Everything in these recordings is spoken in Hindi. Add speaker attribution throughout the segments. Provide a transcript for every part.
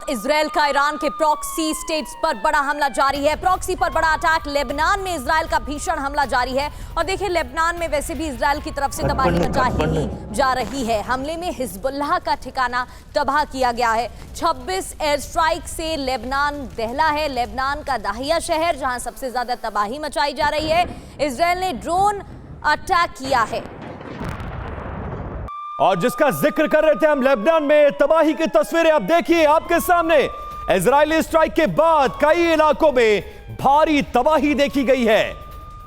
Speaker 1: इजराइल का ईरान के प्रॉक्सी स्टेट्स पर बड़ा हमला जारी है। प्रॉक्सी पर बड़ा अटैक। लेबनान में इजराइल का भीषण हमला जारी है। और देखिए, लेबनान में वैसे भी इजराइल की तरफ से तबाही मचाई जा रही है। हमले में हिजबुल्लाह का ठिकाना तबाह किया गया है। 26 एयर स्ट्राइक से लेबनान दहला है। लेबनान का दाहिया शहर, जहां सबसे ज्यादा तबाही मचाई जा रही है। इजराइल ने ड्रोन अटैक किया है।
Speaker 2: और जिसका जिक्र कर रहे थे हम, लेबनान में तबाही की तस्वीरें अब देखिए आपके सामने। इजरायली स्ट्राइक के बाद कई इलाकों में भारी तबाही देखी गई है।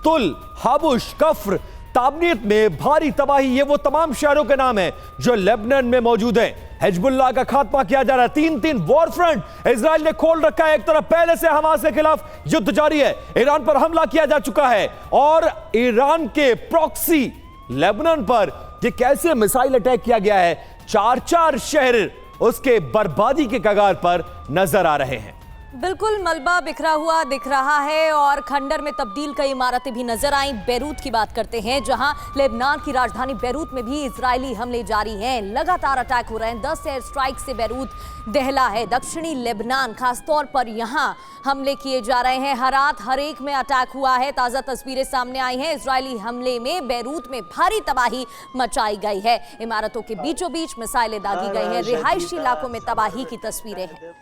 Speaker 2: तुल, हाबुश, कफ्र, ताबनीत में भारी तबाही। ये वो तमाम शहरों के नाम हैं जो लेबनान में मौजूद हैं। हिजबुल्लाह का खात्मा किया जा रहा है। तीन वॉर फ्रंट इजराइल ने खोल रखा है। एक तरफ पहले से हमास के खिलाफ युद्ध जारी है। ईरान पर हमला किया जा चुका है और ईरान के प्रॉक्सी लेबनान पर ये कैसे मिसाइल अटैक किया गया है। चार शहर उसके बर्बादी के कगार पर नजर आ रहे हैं।
Speaker 1: बिल्कुल मलबा बिखरा हुआ दिख रहा है और खंडर में तब्दील कई इमारतें भी नजर आई। बेरूत की बात करते हैं, जहां लेबनान की राजधानी बेरूत में भी इजरायली हमले जारी हैं। लगातार अटैक हो रहे हैं। 10 एयर स्ट्राइक से बेरूत दहला है। दक्षिणी लेबनान खासतौर पर यहां हमले किए जा रहे हैं। हरात, हरेक में अटैक हुआ है। ताजा तस्वीरें सामने आई हैं। इजरायली हमले में बेरूत में भारी तबाही मचाई गई है। इमारतों के बीचों बीच मिसाइलें दागी गई हैं। रिहायशी इलाकों में तबाही की तस्वीरें हैं।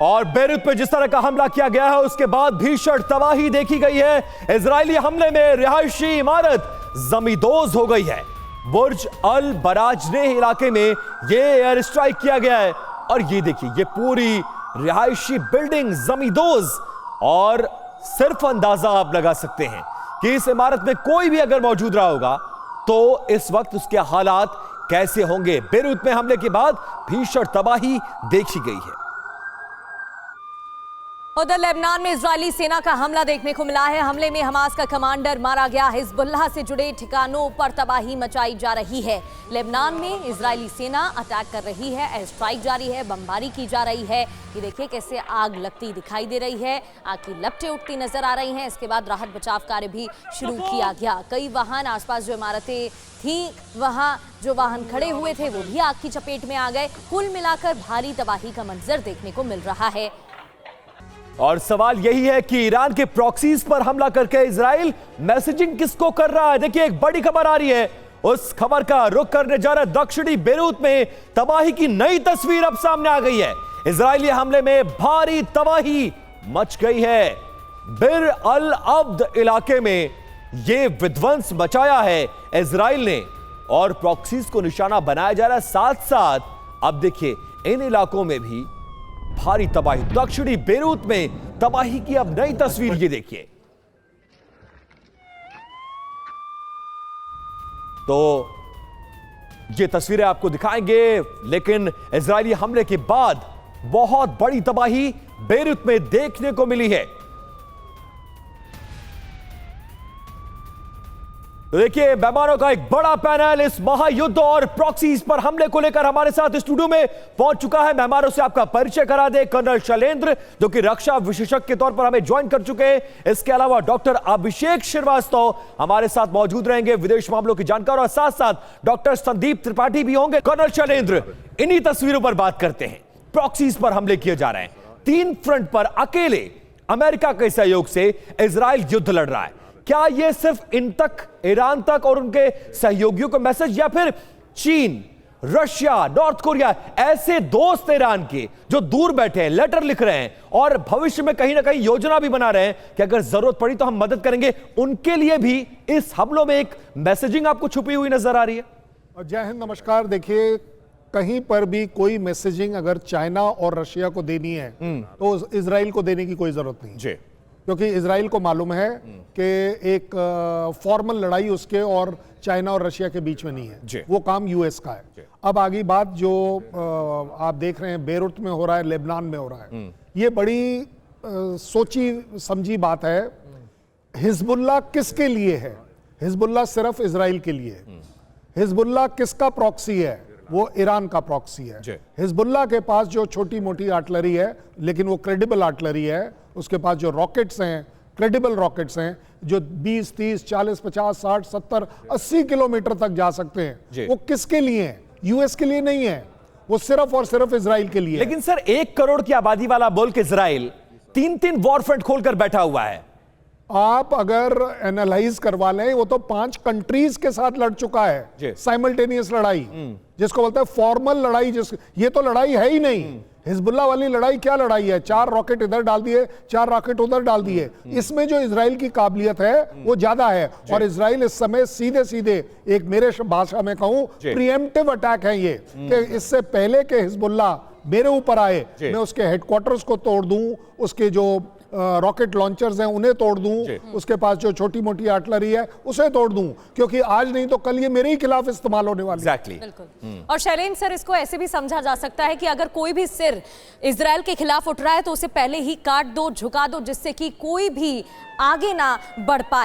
Speaker 2: और बेरूत पे जिस तरह का हमला किया गया है, उसके बाद भीषण तबाही देखी गई है। इजरायली हमले में रिहायशी इमारत जमींदोज हो गई है। बुर्ज अल बराजने इलाके में यह एयर स्ट्राइक किया गया है और ये देखिए, ये पूरी रिहायशी बिल्डिंग जमींदोज। और सिर्फ अंदाजा आप लगा सकते हैं कि इस इमारत में कोई भी अगर मौजूद रहा होगा तो इस वक्त उसके हालात कैसे होंगे। बेरूत में हमले के बाद भीषण तबाही देखी गई है।
Speaker 1: उधर लेबनान में इजरायली सेना का हमला देखने को मिला है। हमले में हमास का कमांडर मारा गया। हिजबुल्लाह से जुड़े ठिकानों पर तबाही मचाई जा रही है। लेबनान में इजरायली सेना अटैक कर रही है। एयर स्ट्राइक जारी है। बमबारी की जा रही है। ये देखिए कैसे आग लगती दिखाई दे रही है। आग की लपटें उठती नजर आ रही हैं। इसके बाद राहत बचाव कार्य भी शुरू किया गया। कई वाहन, आसपास जो इमारतें थी वहां जो वाहन खड़े हुए थे वो भी आग की चपेट में आ गए। कुल मिलाकर भारी तबाही का मंजर देखने को मिल रहा है।
Speaker 2: और सवाल यही है कि ईरान के प्रॉक्सीज पर हमला करके इजराइल मैसेजिंग किसको कर रहा है। देखिए, एक बड़ी खबर आ रही है। उस खबर का रुख करने जा रहा है। दक्षिणी बेरूत में तबाही की नई तस्वीर अब सामने आ गई है। इजरायली हमले में भारी तबाही मच गई है। बिर अल अब्द इलाके में यह विध्वंस मचाया है इजराइल ने और प्रॉक्सीज को निशाना बनाया जा रहा है। साथ साथ अब देखिए, इन इलाकों में भी भारी तबाही। दक्षिणी बेरूत में तबाही की अब नई तस्वीर ये देखिए। तो ये तस्वीरें आपको दिखाएंगे, लेकिन इजरायली हमले के बाद बहुत बड़ी तबाही बेरूत में देखने को मिली है। तो देखिए, मेहमानों का एक बड़ा पैनल इस महायुद्ध और प्रॉक्सीज पर हमले को लेकर हमारे साथ स्टूडियो में पहुंच चुका है। मेहमानों से आपका परिचय करा दे। कर्नल शैलेंद्र, जो कि रक्षा विशेषज्ञ के तौर पर हमें ज्वाइन कर चुके हैं। इसके अलावा डॉक्टर अभिषेक श्रीवास्तव हमारे साथ मौजूद रहेंगे, विदेश मामलों की जानकार, और साथ साथ डॉक्टर संदीप त्रिपाठी भी होंगे। कर्नल शैलेंद्र, इन्हीं तस्वीरों पर बात करते हैं। प्रॉक्सीज पर हमले किए जा रहे हैं। 3 फ्रंट पर अकेले अमेरिका के सहयोग से इजराइल युद्ध लड़ रहा है। क्या यह सिर्फ इन तक, ईरान तक और उनके सहयोगियों को मैसेज, या फिर चीन, रशिया, नॉर्थ कोरिया, ऐसे दोस्त ईरान के जो दूर बैठे हैं, लेटर लिख रहे हैं और भविष्य में कहीं ना कहीं योजना भी बना रहे हैं कि अगर जरूरत पड़ी तो हम मदद करेंगे, उनके लिए भी इस हमलों में एक मैसेजिंग आपको छुपी हुई नजर आ रही है?
Speaker 3: जय हिंद, नमस्कार। देखिए, कहीं पर भी कोई मैसेजिंग अगर चाइना और रशिया को देनी है तो इजराइल को देने की कोई जरूरत नहीं जी, क्योंकि इजराइल को मालूम है कि एक फॉर्मल लड़ाई उसके और चाइना और रशिया के बीच में नहीं है। वो काम यूएस का है। अब आगे बात जो आप देख रहे हैं बेरूत में हो रहा है, लेबनान में हो रहा है, ये बड़ी सोची समझी बात है। हिजबुल्लाह किसके लिए है? हिजबुल्लाह सिर्फ इजराइल के लिए है। हिजबुल्लाह किसका प्रॉक्सी है? वो ईरान का प्रॉक्सी है। हिजबुल्लाह के पास जो छोटी मोटी आर्टिलरी है, लेकिन वो क्रेडिबल आर्टिलरी है। उसके पास जो रॉकेट्स हैं, क्रेडिबल रॉकेट्स हैं, जो 20, 30, 40, 50, 60, 70, 80 किलोमीटर तक जा सकते हैं। वो किसके लिए हैं? यूएस के लिए नहीं है, वो सिर्फ और सिर्फ इजराइल के लिए।
Speaker 2: लेकिन सर 1 करोड़ की आबादी वाला मुल्क इजराइल 3 वॉर फ्रंट खोलकर बैठा हुआ है।
Speaker 3: आप अगर एनालाइज करवा लें, वो तो 5 कंट्रीज के साथ लड़ चुका है साइमल्टेनियस लड़ाई, जिसको बोलते हैं फॉर्मल लड़ाई। ये तो लड़ाई है ही नहीं। हिजबुल्लाह वाली लड़ाई क्या लड़ाई है? 4 रॉकेट इधर डाल दिए, 4 रॉकेट उधर डाल दिए। इसमें जो इजराइल की काबिलियत है वो ज्यादा है, और इजराइल इस समय सीधे सीधे, एक मेरे भाषा में कहूं, प्रीएम्प्टिव अटैक है ये, कि इससे पहले के हिजबुल्लाह मेरे ऊपर आए, मैं उसके हेडक्वार्टर्स को तोड़ दूं, उसके जो रॉकेट लॉन्चर्स हैं उन्हें तोड़ दूं, उसके पास जो छोटी मोटी आर्टिलरी है उसे तोड़ दूं, क्योंकि आज नहीं तो कल ये मेरे ही खिलाफ इस्तेमाल होने वाली है।
Speaker 1: बिल्कुल। और शैलेंद्र सर, इसको ऐसे भी समझा जा सकता है कि अगर कोई भी सिर इजराइल के खिलाफ उठ रहा है तो उसे पहले ही काट दो, झुका दो, जिससे कि कोई भी आगे ना बढ़ पाए।